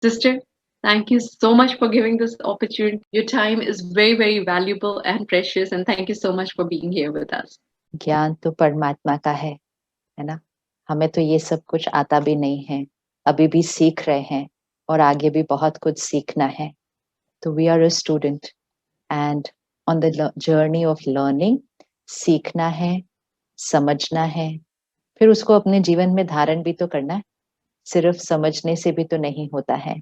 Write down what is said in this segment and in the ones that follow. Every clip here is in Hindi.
Sister, thank you so much for giving this opportunity. Your time is very, very valuable and precious, and thank you so much for being here with us. ज्ञान तो परमात्मा का है ना। हमें तो ये सब कुछ आता भी नहीं है, अभी भी सीख रहे हैं और आगे भी बहुत कुछ सीखना है। तो we are a student and on the journey of learning, सीखना है, समझना है, फिर उसको अपने जीवन में धारण भी तो करना है। सिर्फ समझने से भी तो नहीं होता है।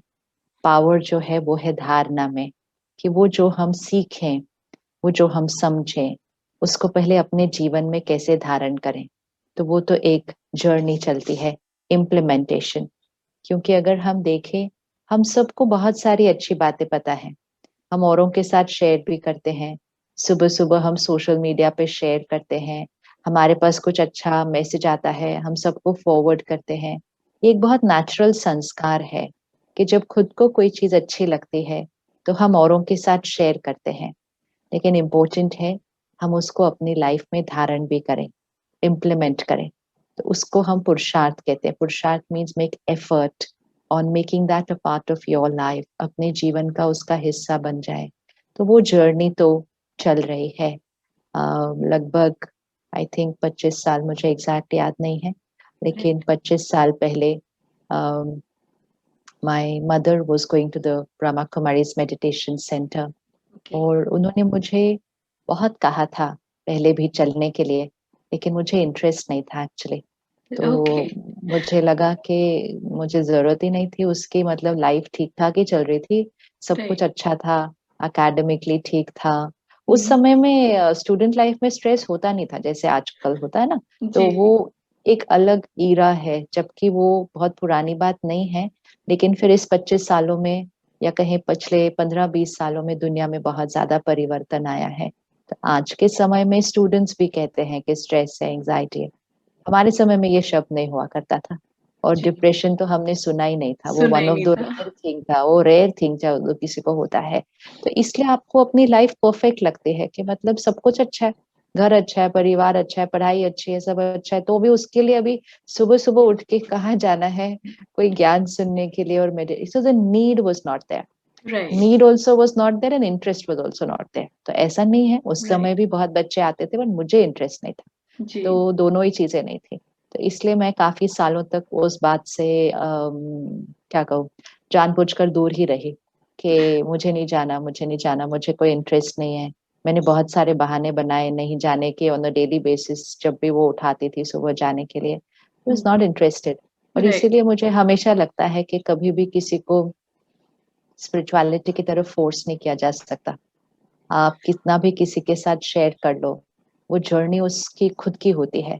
पावर जो है वो है धारणा में, कि वो जो हम सीखें, वो जो हम समझें, उसको पहले अपने जीवन में कैसे धारण करें। तो वो तो एक जर्नी चलती है, इम्प्लीमेंटेशन। क्योंकि अगर हम देखें, हम सबको बहुत सारी अच्छी बातें पता है, हम औरों के साथ शेयर भी करते हैं। सुबह सुबह हम सोशल मीडिया पे शेयर करते हैं, हमारे पास कुछ अच्छा मैसेज आता है, हम सबको फॉरवर्ड करते हैं। ये एक बहुत नेचुरल संस्कार है कि जब खुद को कोई चीज अच्छी लगती है तो हम औरों के साथ शेयर करते हैं। लेकिन इम्पोर्टेंट है हम उसको अपनी लाइफ में धारण भी करें, इम्प्लीमेंट करें। तो उसको हम पुरुषार्थ कहते हैं। पुरुषार्थ means make effort on making that a part of your life, अपने जीवन का उसका हिस्सा बन जाए। तो वो जर्नी तो चल रही है। लगभग आई थिंक 25 साल, मुझे एग्जैक्ट याद नहीं है, लेकिन 25 साल पहले my mother was going to the Brahma Kumaris meditation centre, Okay. और उन्होंने मुझे बहुत कहा था पहले भी चलने के लिए, लेकिन मुझे इंटरेस्ट नहीं था एक्चुअली। तो Okay. मुझे लगा कि मुझे जरूरत ही नहीं थी उसकी, मतलब लाइफ ठीक ठाक ही चल रही थी, सब Right. कुछ अच्छा था, एकेडमिकली ठीक था। उस Mhm. समय में स्टूडेंट लाइफ में स्ट्रेस होता नहीं था जैसे आजकल होता है ना। तो जी वो जी। एक अलग ईरा है, जबकि वो बहुत पुरानी बात नहीं है। लेकिन फिर इस 25 सालों में, या कहें पिछले 15-20 सालों में, दुनिया में बहुत ज्यादा परिवर्तन आया है। तो आज के समय में स्टूडेंट्स भी कहते हैं कि स्ट्रेस है, एंजाइटी है। हमारे समय में ये शब्द नहीं हुआ करता था। और जी, डिप्रेशन तो हमने सुना ही नहीं था, वो सुना वन ही ऑफ नहीं द था। रेयर थिंग था, वो रेयर थिंग जो किसी को होता है। तो इसलिए आपको अपनी लाइफ परफेक्ट लगती है कि मतलब सब कुछ अच्छा है, घर अच्छा है, परिवार अच्छा है, पढ़ाई अच्छी है, सब अच्छा है, तो भी उसके लिए अभी सुबह सुबह उठ के कहाँ जाना है कोई ज्ञान सुनने के लिए। और मेरे so the need was not there, right need also was not there and interest was also not there. तो ऐसा नहीं है, उस समय राइट। भी बहुत बच्चे आते थे, बट मुझे इंटरेस्ट नहीं था। जी तो दोनों ही चीजें नहीं थी। तो इसलिए मैं काफी सालों तक उस बात से क्या कहूँ, जानबूझकर दूर ही रही कि मुझे नहीं जाना, मुझे नहीं जाना, मुझे कोई इंटरेस्ट नहीं है। मैंने बहुत सारे बहाने बनाए नहीं जाने के, ऑन अ डेली बेसिस जब भी वो उठाती थी सुबह जाने के लिए, वाज नॉट इंटरेस्टेड। और राइट। इसीलिए मुझे हमेशा लगता है कि कभी भी किसी को स्पिरिचुअलिटी की तरफ फोर्स नहीं किया जा सकता। आप कितना भी किसी के साथ शेयर कर लो, वो जर्नी उसकी खुद की होती है।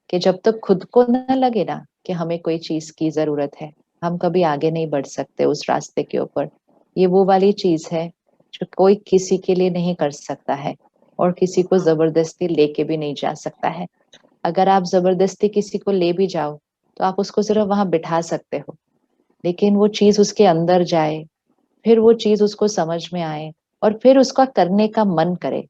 कि जब तक खुद को ना लगे ना कि हमें कोई चीज की जरूरत है, हम कभी आगे नहीं बढ़ सकते उस रास्ते के ऊपर। ये वो वाली चीज है जो कोई किसी के लिए नहीं कर सकता है, और किसी को जबरदस्ती लेके भी नहीं जा सकता है। अगर आप जबरदस्ती किसी को ले भी जाओ तो आप उसको सिर्फ वहां बिठा सकते हो, लेकिन वो चीज उसके अंदर जाए, फिर वो चीज उसको समझ में आए, और फिर उसका करने का मन करे,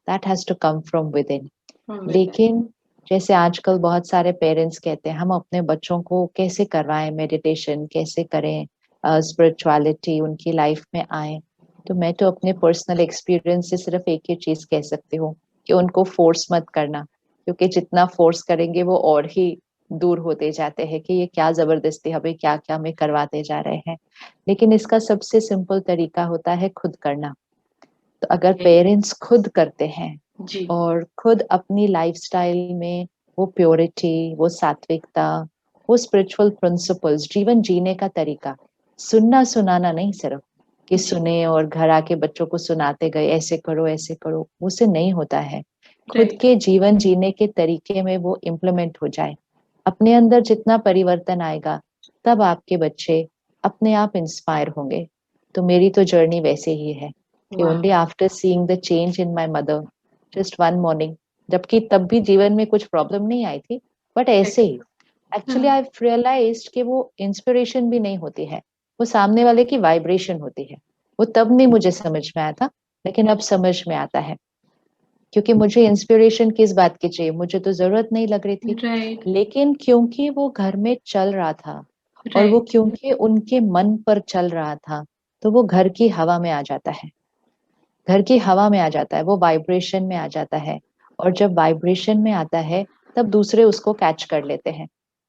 that has to come from within. From within. लेकिन जैसे आजकल बहुत सारे पेरेंट्स कहते हैं हम अपने बच्चों को कैसे करवाएं मेडिटेशन, कैसे करें स्पिरिचुअलिटी उनकी लाइफ में आए। तो मैं तो अपने पर्सनल एक्सपीरियंस से सिर्फ एक ही चीज कह सकती हूँ कि उनको फोर्स मत करना, क्योंकि जितना फोर्स करेंगे वो और ही दूर होते जाते हैं कि ये क्या जबरदस्ती हमें क्या क्या हमें करवाते जा रहे हैं। लेकिन इसका सबसे सिंपल तरीका होता है खुद करना। तो अगर ओके। पेरेंट्स खुद करते हैं जी। और खुद अपनी लाइफस्टाइल में वो प्योरिटी, वो सात्विकता, वो स्पिरिचुअल प्रिंसिपल्स, जीवन जीने का तरीका, सुनना सुनाना नहीं सिर्फ कि जी। सुने और घर आके बच्चों को सुनाते गए ऐसे करो ऐसे करो, उससे नहीं होता है। खुद राइट। के जीवन जीने के तरीके में वो इम्प्लीमेंट हो जाए, अपने अंदर जितना परिवर्तन आएगा, तब आपके बच्चे अपने आप इंस्पायर होंगे। तो मेरी तो जर्नी वैसे ही है कि वाह। Only after seeing the change in my mother, just one morning, जबकि तब भी जीवन में कुछ प्रॉब्लम नहीं आई थी, बट ऐसे ही एक्चुअली आई रियलाइज्ड कि वो इंस्पिरेशन भी नहीं होती है, वो सामने वाले की वाइब्रेशन होती है। वो तब नहीं मुझे समझ में आया था, लेकिन अब समझ में आता है। क्योंकि मुझे इंस्पिरेशन किस बात की चाहिए, मुझे तो जरूरत नहीं लग रही थी, राइट। लेकिन क्योंकि वो घर में चल रहा था और वो राइट। क्योंकि उनके मन पर चल रहा था, तो वो घर की हवा में आ जाता है, घर की हवा में आ जाता है, वो वाइब्रेशन में आ जाता है। और जब वाइब्रेशन में आता है, तब दूसरे उसको कैच कर लेते हैं।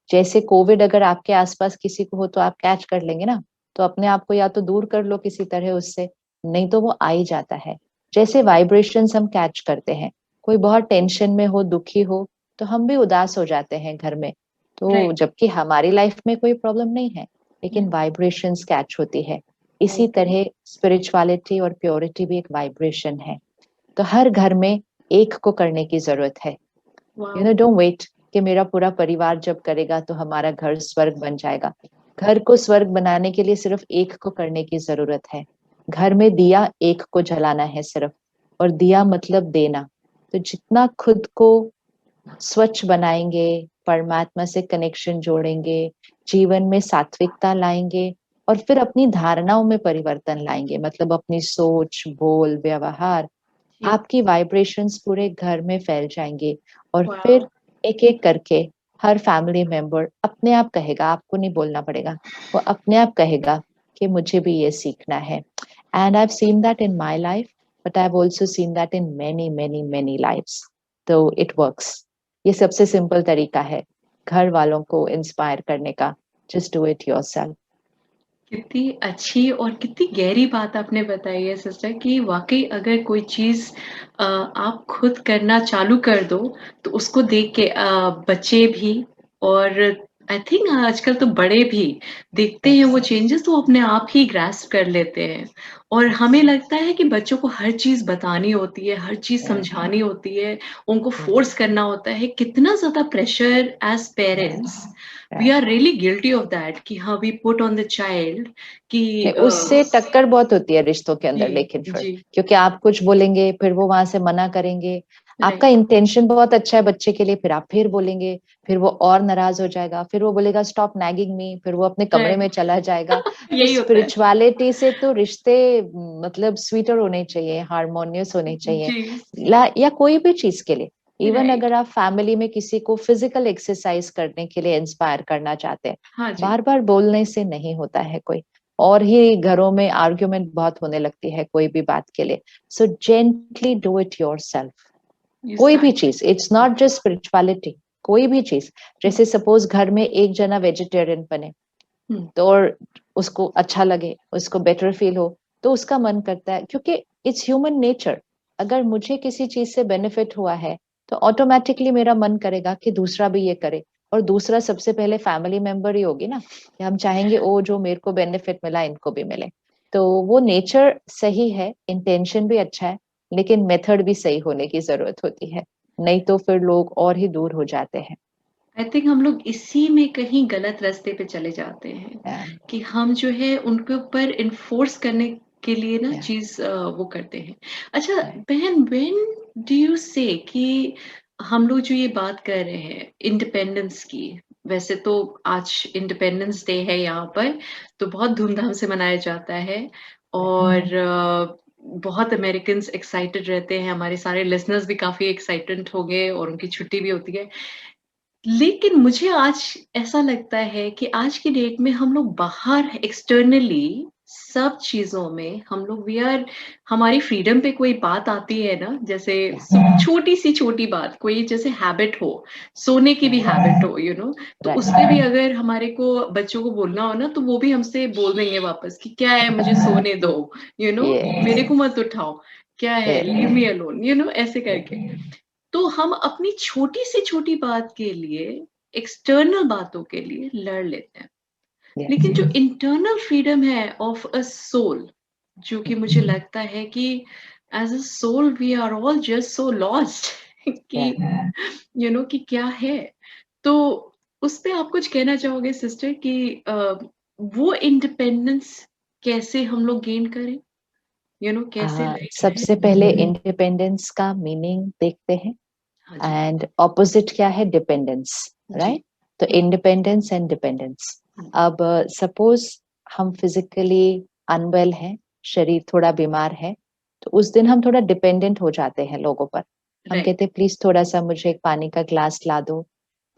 जैसे कोविड अगर आपके आसपास किसी को हो तो आप कैच कर लेंगे ना, तो अपने आप को या तो दूर कर लो किसी तरह उससे, नहीं तो वो आ ही जाता है। जैसे वाइब्रेशंस हम कैच करते हैं, कोई बहुत टेंशन में हो, दुखी हो, तो हम भी उदास हो जाते हैं घर में, तो राइट। जबकि हमारी लाइफ में कोई प्रॉब्लम नहीं है, लेकिन वाइब्रेशंस कैच होती है। इसी ओके। तरह स्पिरिचुअलिटी और प्योरिटी भी एक वाइब्रेशन है। तो हर घर में एक को करने की जरूरत है। वाओ। डोंट वेट कि मेरा पूरा परिवार जब करेगा तो हमारा घर स्वर्ग बन जाएगा। घर को स्वर्ग बनाने के लिए सिर्फ एक को करने की जरूरत है। घर में दिया एक को जलाना है सिर्फ, और दिया मतलब देना। तो जितना खुद को स्वच्छ बनाएंगे, परमात्मा से कनेक्शन जोड़ेंगे, जीवन में सात्विकता लाएंगे, और फिर अपनी धारणाओं में परिवर्तन लाएंगे, मतलब अपनी सोच, बोल, व्यवहार, जी। आपकी वाइब्रेशंस पूरे घर में फैल जाएंगे। और वाओ। फिर एक एक करके हर फैमिली मेंबर अपने आप कहेगा, आपको नहीं बोलना पड़ेगा, वो अपने आप कहेगा कि मुझे भी ये सीखना है। And I have seen that in my life, but I have also seen that in many many many lives. तो इट वर्क्स। ये सबसे सिंपल तरीका है घर वालों को इंस्पायर करने का। Just do it yourself. कितनी अच्छी और कितनी गहरी बात आपने बताई है सिस्टर कि वाकई अगर कोई चीज आप खुद करना चालू कर दो तो उसको देख के बच्चे भी और आई थिंक आजकल तो बड़े भी देखते हैं वो यस। चेंजेस तो अपने आप ही ग्रास्प कर लेते हैं। और हमें लगता है कि बच्चों को हर चीज बतानी होती है, हर चीज समझानी होती है, उनको फोर्स करना होता है। कितना ज्यादा pressure as parents, we are really guilty of that कि हाँ we put on the child कि नहीं, उससे टक्कर बहुत होती है रिश्तों के जी अंदर, लेकिन फिर जी। क्योंकि आप कुछ बोलेंगे, फिर वो वहां से मना करेंगे। आपका राइट। इंटेंशन बहुत अच्छा है बच्चे के लिए, फिर आप फिर बोलेंगे, फिर वो और नाराज हो जाएगा, फिर वो बोलेगा स्टॉप नैगिंग मी, फिर वो अपने कमरे में राइट। चला जाएगा। तो यही होता है। स्पिरिचुअलिटी से तो रिश्ते मतलब स्वीटर होने चाहिए, हारमोनियस होने चाहिए। जी। या कोई भी चीज के लिए, इवन राइट। अगर आप फैमिली में किसी को फिजिकल एक्सरसाइज करने के लिए इंस्पायर करना चाहते हैं, हाँ जी। बार बार बोलने से नहीं होता है कोई। और ही घरों में आर्ग्यूमेंट बहुत होने लगती है कोई भी बात के लिए। So gently do it yourself. You कोई भी स्टार्ट। चीज, इट्स नॉट जस्ट स्पिरिचुअलिटी, कोई भी चीज। जैसे सपोज घर में एक जना वेजिटेरियन बने, तो और उसको अच्छा लगे, उसको बेटर फील हो, तो उसका मन करता है, क्योंकि इट्स ह्यूमन नेचर। अगर मुझे किसी चीज से बेनिफिट हुआ है, तो ऑटोमेटिकली मेरा मन करेगा कि दूसरा भी ये करे। और दूसरा सबसे पहले फैमिली मेंबर ही होगी ना, कि हम चाहेंगे ओ जो मेरे को बेनिफिट मिला इनको भी मिले। तो वो नेचर सही है, इंटेंशन भी अच्छा है, लेकिन मेथड भी सही होने की जरूरत होती है, नहीं तो फिर लोग और ही दूर हो जाते हैं। आई थिंक हम लोग इसी में कहीं गलत रास्ते पे चले जाते हैं Yeah, कि हम जो है उनके ऊपर इन्फोर्स करने के लिए ना yeah, चीज वो करते हैं। अच्छा right. बहन, व्हेन डू यू से कि हम लोग जो ये बात कर रहे हैं इंडिपेंडेंस की, वैसे तो आज इंडिपेंडेंस डे है यहाँ पर, तो बहुत धूमधाम से मनाया जाता है। और बहुत अमेरिकन्स एक्साइटेड रहते हैं, हमारे सारे लिसनर्स भी काफी एक्साइटेड हो गए और उनकी छुट्टी भी होती है। लेकिन मुझे आज ऐसा लगता है कि आज की डेट में हम लोग बाहर एक्सटर्नली सब चीजों में हम लोग वी आर, हमारी फ्रीडम पे कोई बात आती है ना, जैसे Yeah, छोटी सी छोटी बात, कोई जैसे हैबिट हो, सोने की भी yeah, हैबिट हो, तो उस right. पे भी अगर हमारे को बच्चों को बोलना हो ना, तो वो भी हमसे बोल देंगे वापस कि क्या है मुझे सोने दो, मेरे Yes, को मत उठाओ, क्या है लीव yes, मी अलोन, ऐसे करके। तो हम अपनी छोटी से छोटी बात के लिए, एक्सटर्नल बातों के लिए लड़ लेते हैं। yes. लेकिन जो इंटरनल फ्रीडम है ऑफ अ सोल, जो कि मुझे लगता है कि as a soul we are all just so lost कि Yeah. कि क्या है। तो उस पे आप कुछ कहना चाहोगे सिस्टर कि वो इंडिपेंडेंस कैसे हम लोग गेन करें, कैसे लाइफ में। सबसे पहले इंडिपेंडेंस का मीनिंग देखते हैं, हाँ जी। एंड ऑपोजिट क्या है, डिपेंडेंस, जी। राइट? तो इंडिपेंडेंस एंड डिपेंडेंस। अब सपोज हम फिजिकली अनवेल हैं, शरीर थोड़ा बीमार है, तो उस दिन हम थोड़ा डिपेंडेंट हो जाते हैं लोगों पर। हम राइट। कहते हैं प्लीज थोड़ा सा मुझे एक पानी का ग्लास ला दो,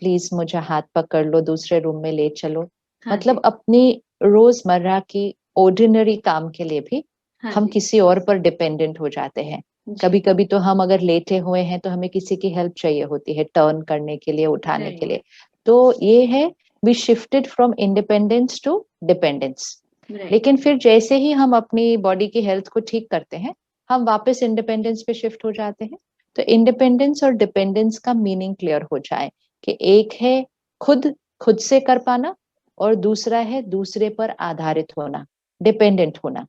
प्लीज मुझे हाथ पकड़ लो, दूसरे रूम में ले चलो। हाँ मतलब जी, अपनी रोजमर्रा की ऑर्डिनरी काम के लिए भी हाँ हम जी, किसी और पर डिपेंडेंट हो जाते हैं। जी, कभी कभी तो हम अगर लेटे हुए हैं तो हमें किसी की हेल्प चाहिए होती है, टर्न करने के लिए, उठाने के राइट, लिए। तो ये है, we shifted from independence to dependence. Right, लेकिन फिर जैसे ही हम अपनी बॉडी की हेल्थ को ठीक करते हैं, हम वापस इंडिपेंडेंस पे शिफ्ट हो जाते हैं। तो इंडिपेंडेंस और डिपेंडेंस का मीनिंग क्लियर हो जाए कि एक है खुद खुद से कर पाना, और दूसरा है दूसरे पर आधारित होना, डिपेंडेंट होना।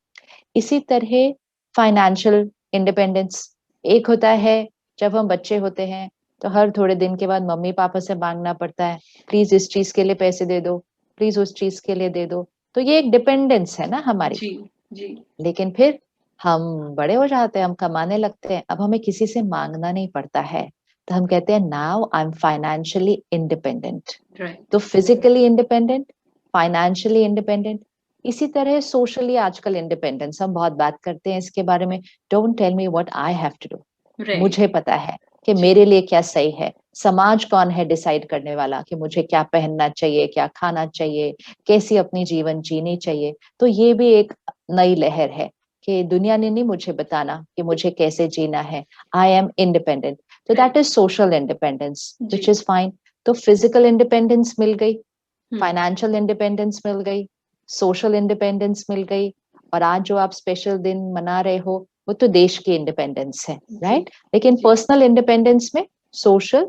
इसी तरह फाइनेंशियल इंडिपेंडेंस एक होता है, जब हम बच्चे होते हैं तो हर थोड़े दिन के बाद मम्मी पापा से मांगना पड़ता है, प्लीज इस चीज के लिए पैसे दे दो, प्लीज उस चीज के लिए दे दो। तो ये एक डिपेंडेंस है ना हमारी। जी, जी, लेकिन फिर हम बड़े हो जाते हैं, हम कमाने लगते हैं, अब हमें किसी से मांगना नहीं पड़ता है। तो हम कहते हैं now I am financially independent. तो right, physically independent, financially independent. इसी तरह सोशली आजकल इंडिपेंडेंस हम बहुत बात करते हैं इसके बारे में। Don't tell me what I have to do. Right, मुझे पता है कि जी, मेरे लिए क्या सही है। समाज कौन है डिसाइड करने वाला कि मुझे क्या पहनना चाहिए, क्या खाना चाहिए, कैसी अपनी जीवन जीनी चाहिए। तो ये भी एक नई लहर है कि दुनिया ने नहीं मुझे बताना कि मुझे कैसे जीना है। I am independent. तो that right, is social independence जी, विच इज फाइन। तो फिजिकल इंडिपेंडेंस मिल गई, हुँ, फाइनेंशियल इंडिपेंडेंस मिल गई, सोशल इंडिपेंडेंस मिल गई, और आज जो आप स्पेशल दिन मना रहे हो वो तो देश की इंडिपेंडेंस है, जी, राइट। लेकिन जी, पर्सनल इंडिपेंडेंस में सोशल,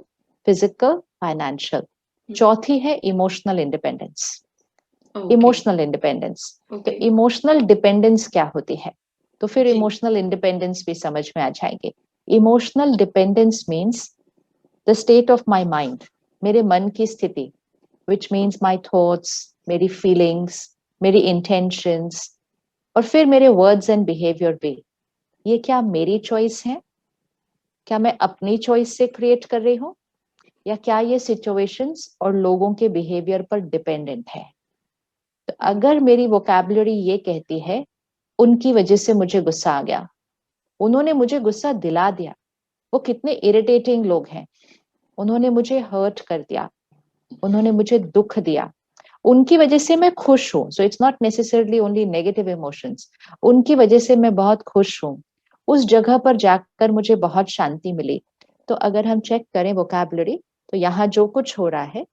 फिजिकल, फाइनेंशियल। हुँ, चौथी है emotional independence. Okay, emotional independence. तो ओके, इमोशनल डिपेंडेंस क्या होती है, तो फिर जी, इमोशनल इंडिपेंडेंस भी समझ में आ जाएंगे। Emotional dependence means the state of my mind, मेरे मन की स्थिति, which means my thoughts, मेरी feelings, मेरी intentions, और फिर मेरे words and behavior भी। ये क्या मेरी choice है? क्या मैं अपनी choice से create कर रही हूँ, या क्या ये situations और लोगों के behavior पर dependent है? तो अगर मेरी vocabulary ये कहती है उनकी वजह से मुझे गुस्सा आ गया, उन्होंने मुझे गुस्सा दिला दिया, वो कितने इरिटेटिंग लोग हैं, उन्होंने मुझे हर्ट कर दिया, उन्होंने मुझे दुख दिया, उनकी वजह से मैं खुश हूं। So it's not necessarily only negative emotions. उनकी वजह से मैं बहुत खुश हूं, उस जगह पर जाकर मुझे बहुत शांति मिली। तो अगर हम चेक करें वोकैबुलरी, तो यहाँ जो कुछ हो रहा है,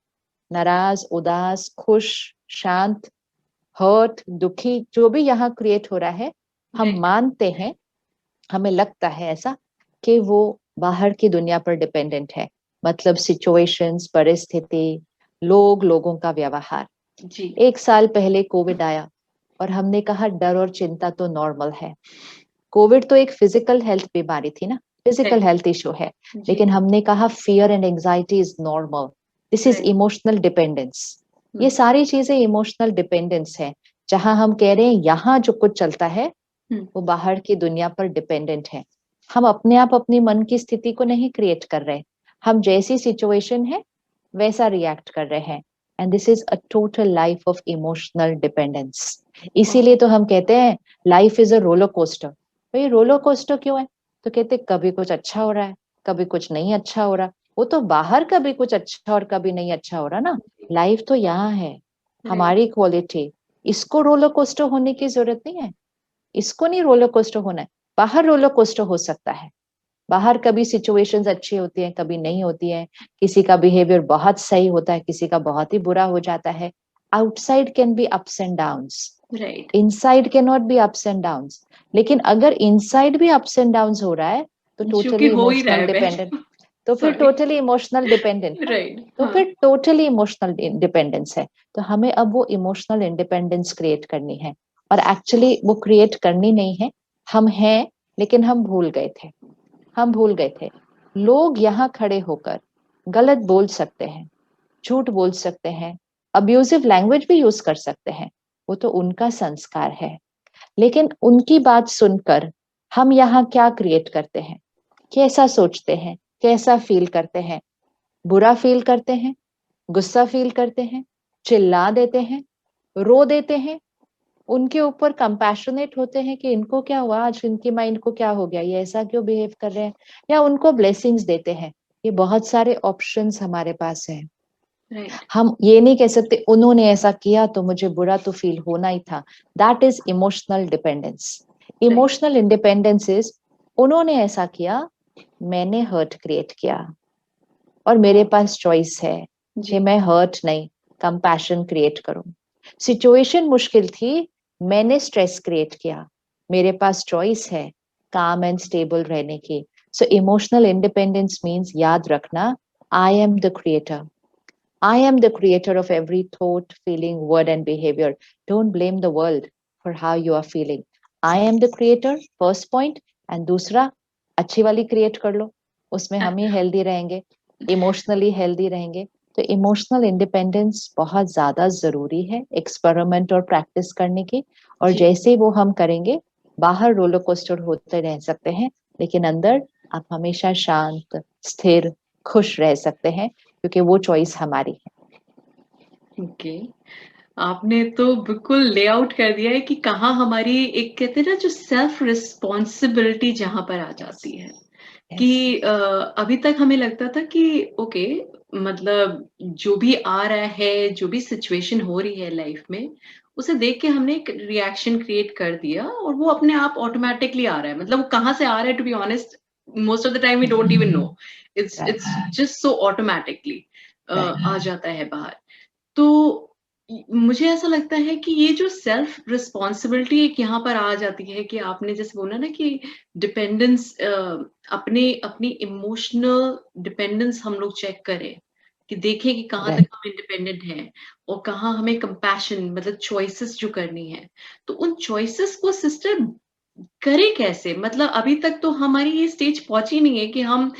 नाराज, उदास, खुश, शांत, हर्ट, दुखी, जो भी यहाँ क्रिएट हो रहा है, हम राइट, मानते हैं, हमें लगता है ऐसा कि वो बाहर की दुनिया पर डिपेंडेंट है। मतलब सिचुएशंस, परिस्थिति, लोग, लोगों का व्यवहार। जी, 1 साल पहले कोविड आया और हमने कहा डर और चिंता तो नॉर्मल है। कोविड तो एक फिजिकल हेल्थ बीमारी थी ना, फिजिकल राइट, हेल्थ इशू है। जी, लेकिन हमने कहा fear and anxiety is normal, this is right, emotional dependence. हुँ, ये सारी चीजें इमोशनल डिपेंडेंस है, जहां हम कह रहे हैं यहाँ जो कुछ चलता है हुँ, वो बाहर की दुनिया पर डिपेंडेंट है। हम अपने आप अपनी मन की स्थिति को नहीं क्रिएट कर रहे, हम जैसी सिचुएशन है वैसा रिएक्ट कर रहे हैं। And this is a total life of emotional dependence. इसीलिए तो हम कहते हैं life is a roller coaster. भाई रोलर कोस्टर क्यों है? तो कहते कभी कुछ अच्छा हो रहा है, कभी कुछ नहीं अच्छा हो रहा। वो तो बाहर कभी कुछ अच्छा और कभी नहीं अच्छा हो रहा ना। लाइफ तो यहाँ है, राइट, हमारी क्वालिटी। इसको रोलर कोस्टर होने की जरूरत नहीं है, इसको नहीं रोलर कोस्टर होना है। बाहर रोलर कोस्टर हो सकता है, बाहर कभी सिचुएशंस अच्छी होती हैं, कभी नहीं होती हैं, किसी का बिहेवियर बहुत सही होता है, किसी का बहुत ही बुरा हो जाता है। Outside can be ups and downs, right, inside can not be ups and downs. लेकिन अगर इनसाइड भी अप्स एंड डाउन्स हो रहा है तो जो कि टोटली हो ही रहा इमोशनल है डिपेंडेंट। वैसे तो फिर सॉरी, टोटली इमोशनल डिपेंडेंट ना, राइट, तो हाँ, फिर टोटली इमोशनल डिपेंडेंस है। तो हमें अब वो इमोशनल इंडिपेंडेंस क्रिएट करनी है, और एक्चुअली वो क्रिएट करनी नहीं है, हम हैं, लेकिन हम भूल गए थे। हम भूल गए थे। लोग यहाँ खड़े होकर गलत बोल सकते हैं, झूठ बोल सकते हैं, अब्यूजिव लैंग्वेज भी यूज कर सकते हैं, वो तो उनका संस्कार है। लेकिन उनकी बात सुनकर हम यहाँ क्या क्रिएट करते हैं, कैसा सोचते हैं, कैसा फील करते हैं? बुरा फील करते हैं, गुस्सा फील करते हैं, चिल्ला देते हैं, रो देते हैं, उनके ऊपर कंपैशनेट होते हैं कि इनको क्या हुआ आज, इनकी माइंड को क्या हो गया, ये ऐसा क्यों बिहेव कर रहे हैं, या उनको ब्लेसिंग्स देते हैं। ये बहुत सारे ऑप्शंस हमारे पास हैं। राइट, हम ये नहीं कह सकते उन्होंने ऐसा किया तो मुझे बुरा तो फील होना ही था। That is emotional dependence. Right, emotional independence is उन्होंने ऐसा किया, मैंने हर्ट क्रिएट किया और मेरे पास चॉइस है कि जी, मैं हर्ट नहीं, कंपैशन क्रिएट करूं। सिचुएशन मुश्किल थी, मैंने स्ट्रेस क्रिएट किया, मेरे पास चॉइस है काम एंड स्टेबल रहने की। सो इमोशनल इंडिपेंडेंस मीन्स, याद रखना, I am the creator. I am the creator of every thought, feeling, word, and behavior. Don't blame the world for how you are feeling. I am the creator, first point. And दूसरा, अच्छी वाली क्रिएट कर लो, उसमें हम ही हेल्दी रहेंगे, इमोशनली हेल्दी रहेंगे। तो इमोशनल इंडिपेंडेंस बहुत ज्यादा जरूरी है एक्सपेरिमेंट और प्रैक्टिस करने की। और जी, जैसे वो हम करेंगे, बाहर रोलर कोस्टर होते रह सकते हैं, लेकिन अंदर आप हमेशा शांत, स्थिर, खुश रह सकते हैं, क्योंकि वो चॉइस हमारी है। ओके। आपने तो बिल्कुल लेआउट कर दिया है कि कहाँ हमारी एक कहते हैं ना जो सेल्फ रिस्पॉन्सिबिलिटी जहाँ पर आ जाती है यस, कि अभी तक हमें लगता था कि ओके मतलब जो भी आ रहा है जो भी सिचुएशन हो रही है लाइफ में उसे देख के हमने एक रिएक्शन क्रिएट कर दिया और वो अपने आप ऑटोमेटिकली आ रहा है मतलब वो कहाँ से आ रहा है to be honest most of the time we don't even know it's right, it's just so automatically right, आ जाता है बाहर तो मुझे ऐसा लगता है कि ये जो सेल्फ रिस्पॉन्सिबिलिटी एक यहाँ पर आ जाती है कि आपने जैसे बोला ना कि डिपेंडेंस अपने अपनी इमोशनल डिपेंडेंस हम लोग चेक करें कि देखें कि कहाँ तक राइट, हम इंडिपेंडेंट हैं और कहाँ हमें कंपैशन मतलब चॉइसेस जो करनी है तो उन चॉइसेस को सिस्टर करें कैसे मतलब अभी तक तो हमारी ये स्टेज पहुंची नहीं है कि हम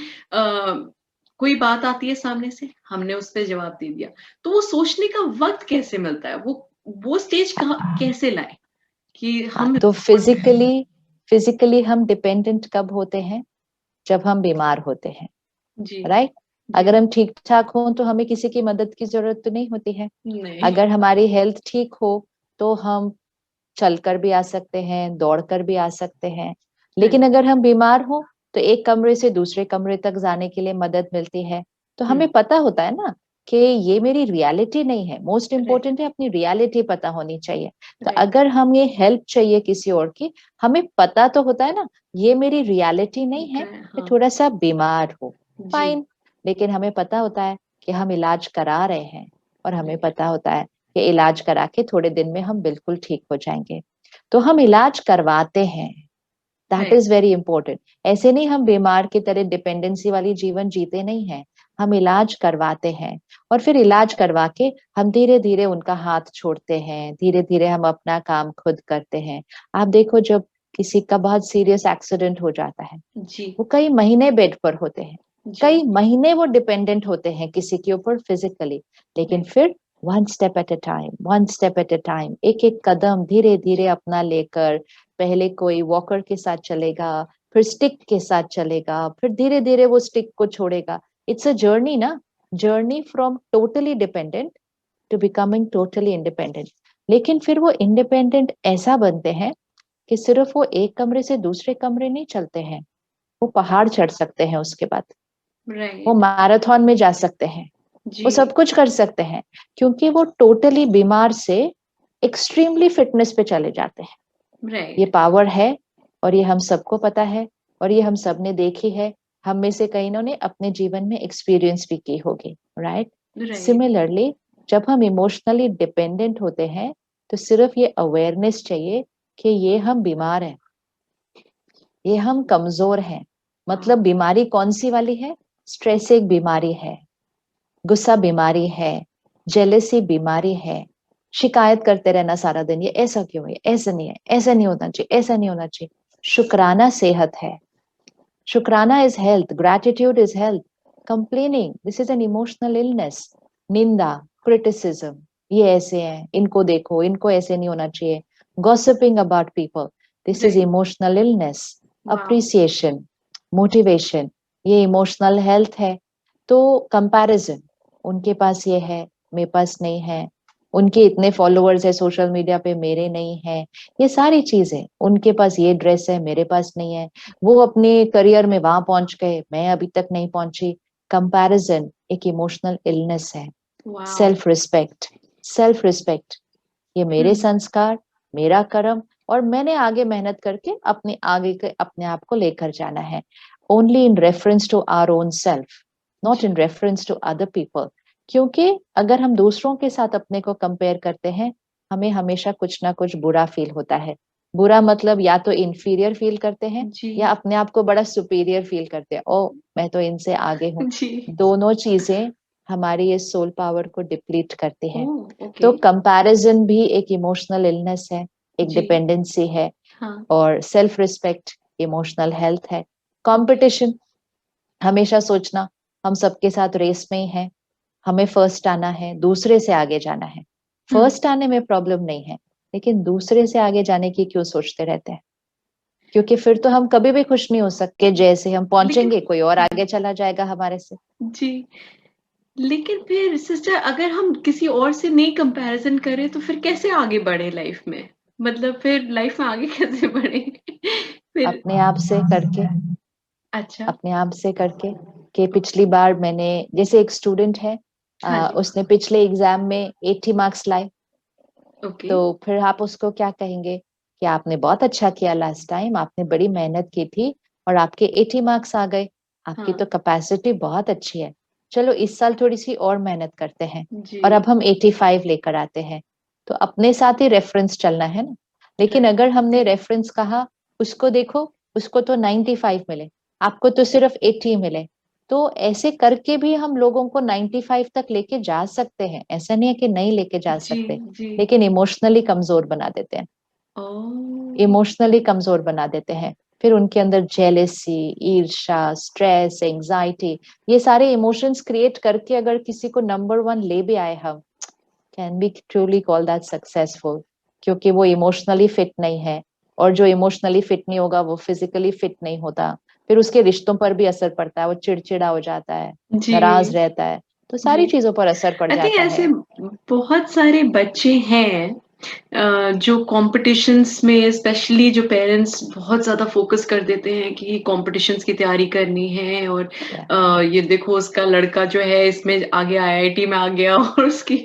कोई बात आती है सामने से हमने उस पे जवाब दे दिया तो वो सोचने का वक्त कैसे मिलता है वो स्टेज कहाँ कैसे लाए कि हाँ, हम तो रिस्पॉन्ड करें फिजिकली हम डिपेंडेंट कब होते हैं? जब हम बीमार होते हैं, जी राइट। जी अगर हम ठीक ठाक हों तो हमें किसी की मदद की जरूरत तो नहीं होती है। नहीं अगर हमारी हेल्थ ठीक हो तो हम चलकर भी आ सकते हैं, दौड़कर भी आ सकते हैं। लेकिन राइट अगर हम बीमार हो तो एक कमरे से दूसरे कमरे तक जाने के लिए मदद मिलती है। तो हमें हम्म पता होता है ना कि ये मेरी रियलिटी नहीं है। मोस्ट राइट इम्पोर्टेंट है अपनी रियलिटी पता होनी चाहिए। तो राइट अगर हम ये हेल्प चाहिए किसी और की, हमें पता तो होता है ना ये मेरी रियलिटी नहीं है, मैं हाँ थोड़ा सा बीमार हूँ, जी फाइन। लेकिन हमें पता होता है कि हम इलाज करा रहे हैं, और हमें राइट पता होता है कि इलाज करा के थोड़े दिन में हम बिल्कुल ठीक हो जाएंगे। तो हम इलाज करवाते हैं, that right is very important. ऐसे नहीं हम बीमार की तरह डिपेंडेंसी वाली जीवन जीते नहीं हैं, हम इलाज करवाते हैं। और फिर इलाज करवा के हम धीरे धीरे उनका हाथ छोड़ते हैं, धीरे धीरे हम अपना काम खुद करते हैं। आप देखो, जब किसी का बहुत सीरियस एक्सीडेंट हो जाता है, जी वो कई महीने बेड पर होते हैं, जी कई महीने वो डिपेंडेंट होते हैं किसी के ऊपर फिजिकली। लेकिन राइट फिर one step at A time, one step at A time, एक एक कदम धीरे धीरे अपना लेकर, पहले कोई वॉकर के साथ चलेगा, फिर स्टिक के साथ चलेगा, फिर धीरे धीरे वो स्टिक को छोड़ेगा। इट्स अ जर्नी ना, journey from totally dependent to becoming totally independent. लेकिन फिर वो इंडिपेंडेंट ऐसा बनते हैं कि सिर्फ वो एक कमरे से दूसरे कमरे नहीं चलते हैं, वो पहाड़ चढ़ सकते हैं, उसके बाद वो राइट मैराथन में जा सकते हैं, वो जी सब कुछ कर सकते हैं, क्योंकि वो टोटली बीमार से एक्सट्रीमली फिटनेस पे चले जाते हैं। ये राइट पावर है, और ये हम सबको पता है, और ये हम सब ने देखी है। हम में से कई ने अपने जीवन में एक्सपीरियंस भी की होगी, राइट। राइट सिमिलरली, जब हम इमोशनली डिपेंडेंट होते हैं तो सिर्फ ये अवेयरनेस चाहिए कि ये हम बीमार हैं, ये हम कमजोर हैं। मतलब हाँ बीमारी कौन सी वाली है? स्ट्रेस एक बीमारी है, गुस्सा बीमारी है, जेलेसी बीमारी है, शिकायत करते रहना सारा दिन, ये ऐसा क्यों है, ऐसा नहीं है, ऐसा नहीं होना चाहिए, ऐसा नहीं होना चाहिए। शुक्राना सेहत है, शुक्राना is health, gratitude is health. Complaining, this is an emotional illness. निंदा, क्रिटिसिज्म, ये ऐसे हैं, इनको देखो, इनको ऐसे नहीं होना चाहिए, gossiping about people, this is right emotional illness. Wow appreciation, motivation, ये इमोशनल हेल्थ है। तो कंपैरिजन, उनके पास ये है, मेरे पास नहीं है, उनके इतने फॉलोअर्स है सोशल मीडिया पे, मेरे नहीं है, ये सारी चीजें, उनके पास ये ड्रेस है, मेरे पास नहीं है, वो अपने करियर में वहां पहुंच गए, मैं अभी तक नहीं पहुंची। कंपैरिजन एक इमोशनल इलनेस है। Wow! Self respect, self respect, ये मेरे हुँ, संस्कार, मेरा कर्म, और मैंने आगे मेहनत करके अपने आगे के अपने आप को लेकर जाना है। Only in reference to our own self, not in जी, रेफरेंस टू अदर पीपल। क्योंकि अगर हम दूसरों के साथ अपने को कंपेयर करते हैं, हमें हमेशा कुछ ना कुछ बुरा फील होता है। बुरा मतलब या तो इंफीरियर फील करते हैं, या जी, अपने आप को बड़ा सुपीरियर फील करते हैं, ओ मैं तो इनसे आगे हूँ। जी। दोनों चीजें हमारी ये सोल पावर को डिप्लीट करती हैं। ओह! ओके, तो कंपैरिजन भी एक इमोशनल इलनेस है, एक जी, डिपेंडेंसी है, हाँ, और सेल्फ रिस्पेक्ट इमोशनल हेल्थ है। ओके, कंपटीशन, हमेशा सोचना हम सबके साथ रेस में ही हैं, हमें फर्स्ट आना है, दूसरे से आगे जाना है। हुँ, फर्स्ट आने में प्रॉब्लम नहीं है, लेकिन दूसरे से आगे जाने की क्यों सोचते रहते हैं? क्योंकि फिर तो हम कभी भी खुश नहीं हो सकते, जैसे हम लेकिन पहुंचेंगे कोई और हाँ, आगे चला जाएगा हमारे से। जी। लेकिन फिर सिस्टर अगर हम किसी और से नहीं कंपैरिज़न करें तो फिर कैसे आगे बढ़े लाइफ़ में? मतलब फिर लाइफ़ में आगे कैसे बढ़ें? फिर अपने आप से करके, अच्छा, अपने आप से करके, कि पिछली बार मैंने, जैसे एक स्टूडेंट है, हाँ जी, उसने पिछले एग्जाम में 80 मार्क्स लाए, ओके, तो फिर आप उसको क्या कहेंगे कि आपने बहुत अच्छा किया, लास्ट टाइम आपने बड़ी मेहनत की थी और आपके 80 मार्क्स आ गए, आपकी हाँ, तो कैपेसिटी बहुत अच्छी है, चलो इस साल थोड़ी सी और मेहनत करते हैं, जी, और अब हम 85 लेकर आते हैं। तो अपने साथ ही रेफरेंस चलना है ना। लेकिन राइट, अगर हमने रेफरेंस कहा, उसको देखो, उसको तो 95 मिले, आपको तो सिर्फ 80 मिले, तो ऐसे करके भी हम लोगों को 95 तक लेके जा सकते हैं, ऐसा नहीं है कि नहीं लेके जा जी, सकते, जी, लेकिन इमोशनली कमजोर बना देते हैं, ओह! इमोशनली कमजोर बना देते हैं। फिर उनके अंदर जेलेसी, ईर्ष्या, स्ट्रेस, एंजाइटी, ये सारे इमोशंस क्रिएट करके अगर किसी को नंबर वन ले भी आए हम, can be truly call that successful, क्योंकि वो इमोशनली फिट नहीं है, और जो इमोशनली फिट नहीं होगा वो फिजिकली फिट नहीं होता, फिर उसके रिश्तों पर भी असर पड़ता है, वो चिड़चिड़ा हो जाता है, जी, नाराज रहता है, तो जी। सारी चीजों पर असर पड़ आई थिंक जाता ऐसे है। बहुत सारे बच्चे हैं जो कॉम्पिटिशन्स में स्पेशली जो पेरेंट्स बहुत ज़्यादा फ़ोकस कर देते हैं कि कॉम्पिटिशन्स की तैयारी करनी है और Yeah. ये देखो उसका लड़का जो है इसमें आगे आईआईटी में आ गया और उसकी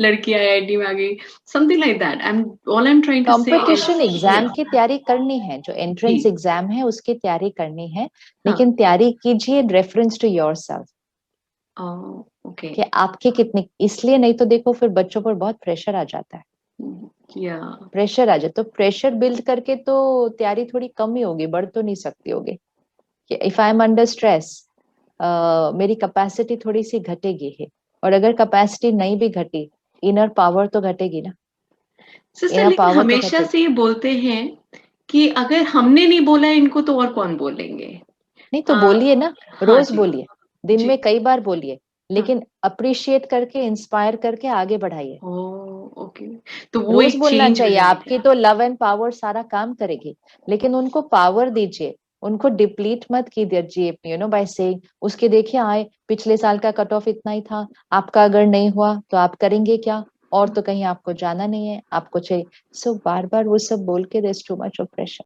लड़की आईआईटी में आ गई, something like that. I am trying to say is competition exam या की तैयारी करनी है, जो जी, एंट्रेंस एग्जाम है उसकी तैयारी करनी है, हाँ, लेकिन तैयारी कीजिए रेफरेंस टू योरसेल्फ, ओके, कि आपकी कितनी, इसलिए नहीं तो देखो फिर बच्चों पर बहुत प्रेशर आ जाता है, या प्रेशर आ जाए तो प्रेशर बिल्ड करके तो तैयारी थोड़ी कम ही होगी, बढ़ तो नहीं सकती होगी। कि if I am under stress, मेरी कैपेसिटी थोड़ी सी घटेगी ही, और अगर कैपेसिटी नहीं भी घटी, इनर पावर तो घटेगी ना, सिस्टर इनर लेकिन पावर तो हमेशा घटेगी। से ये बोलते हैं कि अगर हमने नहीं बोला इनको तो और कौन बोलेंगे? नहीं तो अ, बोलिए ना, हाँ रोज जी, बोलिए, दिन जी, में कई बार बोलिए, हाँ। लेकिन अप्रिशिएट करके, इंस्पायर करके आगे बढ़ाइए। ओह! ओके। तो वो रोज एक बोलना चेंज हो चाहिए, जाएगा। आपकी तो लव एंड पावर सारा काम करेगी, लेकिन उनको पावर दीजिए, उनको डिप्लीट मत कीजिए, बाय सेइंग उसके देखिए आए, पिछले साल का कट ऑफ इतना ही था, आपका अगर नहीं हुआ तो आप करेंगे क्या, और तो कहीं आपको जाना नहीं है, आपको चाहिए। सो बार बार वो सब बोल के, there is too much of pressure.